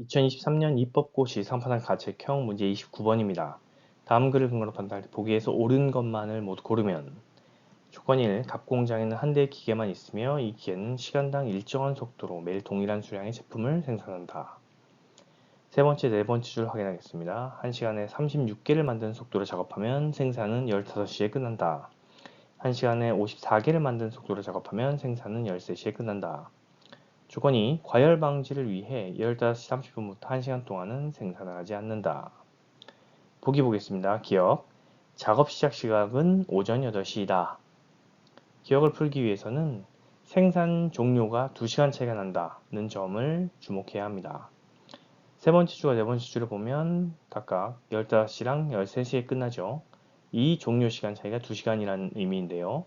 2023년 입법고시 3파단 가책형 문제 29번입니다. 다음 글을 근거로 판단할 때 보기에서 옳은 것만을 모두 고르면 조건 1. 갑공장에는 한 대의 기계만 있으며 이 기계는 시간당 일정한 속도로 매일 동일한 수량의 제품을 생산한다. 세 번째, 네 번째 줄 확인하겠습니다. 1시간에 36개를 만드는 속도로 작업하면 생산은 15시에 끝난다. 1시간에 54개를 만드는 속도로 작업하면 생산은 13시에 끝난다. 조건이 과열 방지를 위해 15시 30분부터 1시간 동안은 생산을 하지 않는다. 보기 보겠습니다. 기억. 작업 시작 시각은 오전 8시이다. 기억을 풀기 위해서는 생산 종료가 2시간 차이가 난다는 점을 주목해야 합니다. 세 번째 주와 네 번째 주를 보면 각각 15시랑 13시에 끝나죠. 이 종료 시간 차이가 2시간이라는 의미인데요.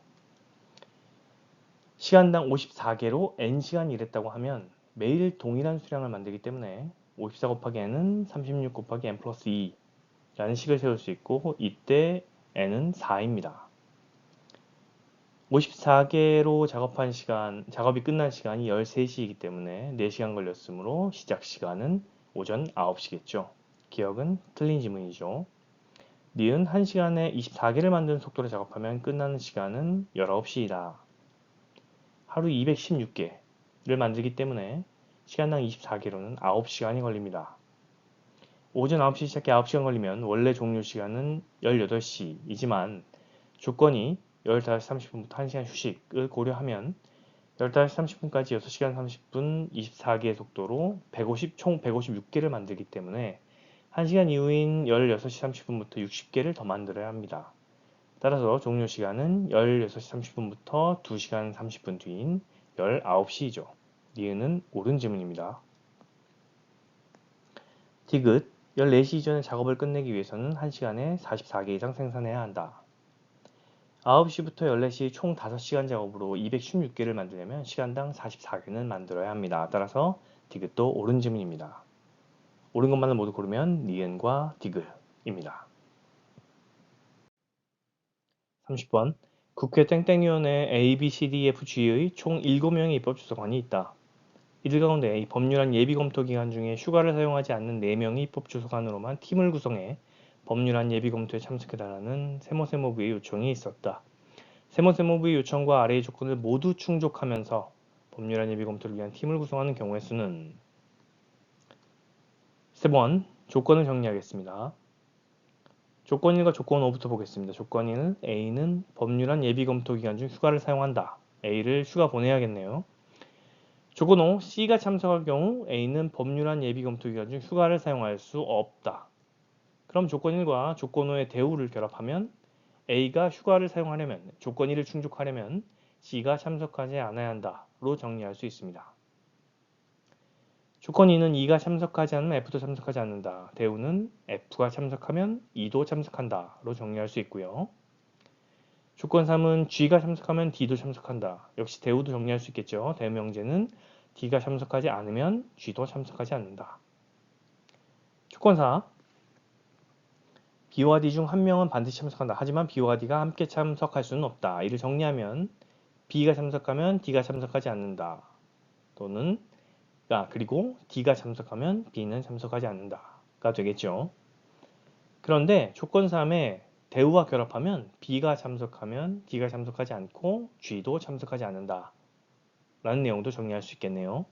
시간당 54개로 n시간 일했다고 하면 매일 동일한 수량을 만들기 때문에 54 곱하기 n은 36 곱하기 n 플러스 2라는 식을 세울 수 있고 이때 n은 4입니다. 54개로 작업이 끝난 시간이 13시이기 때문에 4시간 걸렸으므로 시작 시간은 오전 9시겠죠. 기억은 틀린 지문이죠. 니은 1시간에 24개를 만드는 속도로 작업하면 끝나는 시간은 19시이다. 하루 216개를 만들기 때문에 시간당 24개로는 9시간이 걸립니다. 오전 9시 시작해 9시간 걸리면 원래 종료 시간은 18시이지만 조건이 15시 30분부터 1시간 휴식을 고려하면 15시 30분까지 6시간 30분 24개의 속도로 총 156개를 만들기 때문에 1시간 이후인 16시 30분부터 60개를 더 만들어야 합니다. 따라서 종료 시간은 16시 30분부터 2시간 30분 뒤인 19시이죠. 니은은 옳은 지문입니다. 디귿 14시 이전에 작업을 끝내기 위해서는 1시간에 44개 이상 생산해야 한다. 9시부터 14시 총 5시간 작업으로 216개를 만들려면 시간당 44개는 만들어야 합니다. 따라서 디귿도 옳은 지문입니다. 옳은 것만을 모두 고르면 니은과 디귿입니다. 30번 국회 땡땡위원회 ABCDFG의 총 7명의 입법조사관이 있다. 이들 가운데 법률안 예비검토기간 중에 휴가를 사용하지 않는 4명의 입법조사관으로만 팀을 구성해 법률안 예비검토에 참석해달라는 세모세모부의 요청이 있었다. 세모세모부의 요청과 아래의 조건을 모두 충족하면서 법률안 예비검토를 위한 팀을 구성하는 경우의 수는 3번 조건을 정리하겠습니다. 조건 1과 조건 5부터 보겠습니다. 조건 1, A는 법률안 예비검토 기간 중 휴가를 사용한다. A를 휴가 보내야겠네요. 조건 5, C가 참석할 경우 A는 법률안 예비검토 기간 중 휴가를 사용할 수 없다. 그럼 조건 1과 조건 5의 대우를 결합하면 A가 휴가를 사용하려면 조건 1을 충족하려면 C가 참석하지 않아야 한다로 정리할 수 있습니다. 조건 2는 E가 참석하지 않으면 F도 참석하지 않는다. 대우는 F가 참석하면 E도 참석한다로 정리할 수 있고요. 조건 3은 G가 참석하면 D도 참석한다. 역시 대우도 정리할 수 있겠죠. 대명제는 D가 참석하지 않으면 G도 참석하지 않는다. 조건 4. B와 D 중 한 명은 반드시 참석한다. 하지만 B와 D가 함께 참석할 수는 없다. 이를 정리하면 B가 참석하면 D가 참석하지 않는다. 또는 그리고 D가 참석하면 B는 참석하지 않는다가 되겠죠. 그런데 조건 3에 대우와 결합하면 B가 참석하면 D가 참석하지 않고 G도 참석하지 않는다 라는 내용도 정리할 수 있겠네요.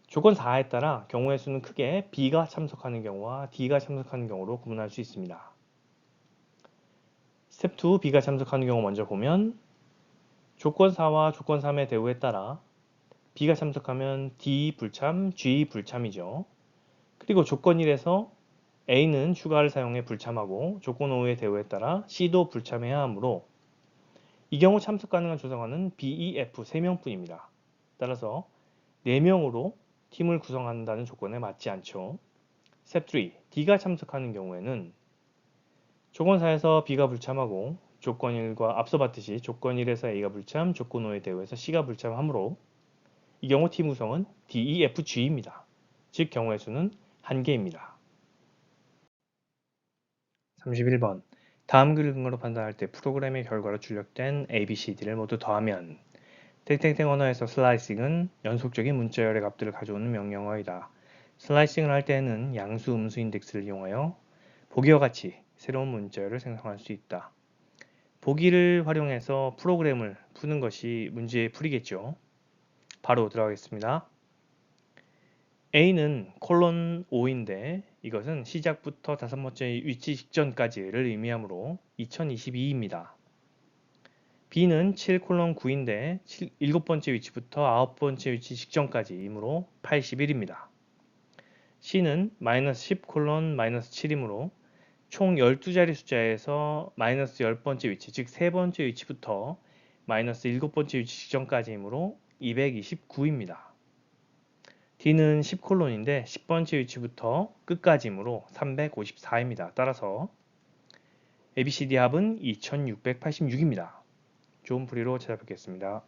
조건 4에 따라 경우의 수는 크게 B가 참석하는 경우와 D가 참석하는 경우로 구분할 수 있습니다. 스텝 2 B가 참석하는 경우 먼저 보면 조건 4와 조건 3의 대우에 따라 B가 참석하면 D 불참, G 불참이죠. 그리고 조건 1에서 A는 휴가를 사용해 불참하고 조건 5의 대우에 따라 C도 불참해야 하므로 이 경우 참석 가능한 조사관은 B, E, F 3명뿐입니다. 따라서 4명으로 팀을 구성한다는 조건에 맞지 않죠. 스텝 3. D가 참석하는 경우에는 조건 4에서 B가 불참하고 조건 1과 앞서 봤듯이 조건 1에서 A가 불참, 조건 5의 대우에서 C가 불참하므로 이 경우 팀 구성은 D, E, F, G입니다. 즉 경우의 수는 1개입니다. 31번 다음 글을 근거로 판단할 때 프로그램의 결과로 출력된 ABCD를 모두 더하면 땡땡땡 언어에서 슬라이싱은 연속적인 문자열의 값들을 가져오는 명령어이다. 슬라이싱을 할 때는 양수, 음수 인덱스를 이용하여 보기와 같이 새로운 문자열을 생성할 수 있다. 보기를 활용해서 프로그램을 푸는 것이 문제의 풀이겠죠. 바로 들어가겠습니다. A는 콜론 5인데 이것은 시작부터 다섯 번째 위치 직전까지를 의미하므로 2022입니다. B는 7 콜론 9인데 일곱 번째 위치부터 아홉 번째 위치 직전까지이므로 81입니다. C는 마이너스 10 콜론 마이너스 7이므로 총 12자리 숫자에서 마이너스 10번째 위치, 즉 세 번째 위치부터 마이너스 일곱 번째 위치 직전까지이므로 229입니다. D는 10콜론인데 10번째 위치부터 끝까지이므로 354입니다. 따라서 ABCD 합은 2686입니다. 좋은 풀이로 찾아뵙겠습니다.